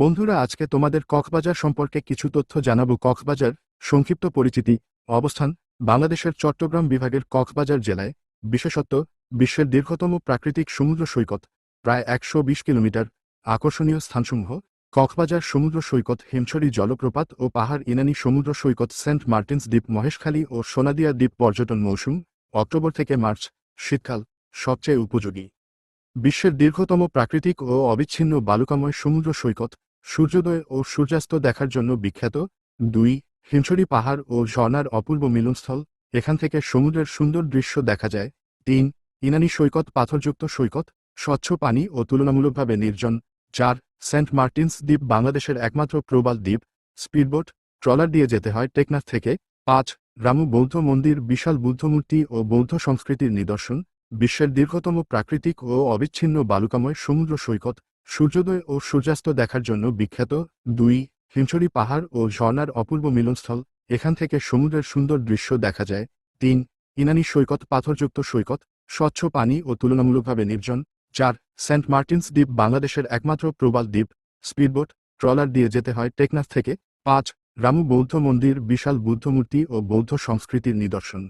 বন্ধুরা, আজকে তোমাদের কক্সবাজার সম্পর্কে কিছু তথ্য জানাবো। কক্সবাজার সংক্ষিপ্ত পরিচিতি। অবস্থান: বাংলাদেশের চট্টগ্রাম বিভাগের কক্সবাজার জেলায়। বিশেষত্ব: বিশ্বের দীর্ঘতম প্রাকৃতিক সমুদ্র সৈকত, প্রায় 120 কিলোমিটার। আকর্ষণীয় স্থানসমূহ: কক্সবাজার সমুদ্র সৈকত, হিমছড়ি জলপ্রপাত ও পাহাড়, ইনানি সমুদ্র সৈকত, সেন্ট মার্টিনস দ্বীপ, মহেশখালী ও সোনাদিয়া দ্বীপ। পর্যটন মৌসুম: অক্টোবর থেকে মার্চ, শীতকাল সবচেয়ে উপযোগী। বিশ্বের দীর্ঘতম প্রাকৃতিক ও অবিচ্ছিন্ন বালুকাময় সমুদ্র সৈকত, সূর্যোদয় ও সূর্যাস্ত দেখার জন্য বিখ্যাত। 2. হিমছড়ি পাহাড় ও ঝর্ণার অপূর্ব মিলনস্থল, এখান থেকে সমুদ্রের সুন্দর দৃশ্য দেখা যায়। 3. ইনানি সৈকত, পাথরযুক্ত সৈকত, স্বচ্ছ পানি ও তুলনামূলকভাবে নির্জন। 4. সেন্ট মার্টিনস দ্বীপ, বাংলাদেশের একমাত্র প্রবাল দ্বীপ। স্পিডবোট, ট্রলার দিয়ে যেতে হয় টেকনাফ থেকে। 5. রামু বৌদ্ধ মন্দির, বিশাল বুদ্ধমূর্তি ও বৌদ্ধ সংস্কৃতির নিদর্শন। বিশ্বের দীর্ঘতম প্রাকৃতিক ও অবিচ্ছিন্ন বালুকাময় সমুদ্র সৈকত, সূর্যোদয় ও সূর্যাস্ত দেখার জন্য বিখ্যাত। 2. হিমছড়ি পাহাড় ও ঝর্ণার অপূর্ব মিলনস্থল, এখান থেকে সমুদ্রের সুন্দর দৃশ্য দেখা যায়। 3. ইনানি সৈকত, পাথরযুক্ত সৈকত, স্বচ্ছ পানি ও তুলনামূলকভাবে নির্জন। 4. সেন্ট মার্টিনস দ্বীপ, বাংলাদেশের একমাত্র প্রবাল দ্বীপ। স্পিডবোট, ট্রলার দিয়ে যেতে হয় টেকনাফ থেকে। 5. রামু বৌদ্ধ মন্দির, বিশাল বুদ্ধমূর্তি ও বৌদ্ধ সংস্কৃতির নিদর্শন।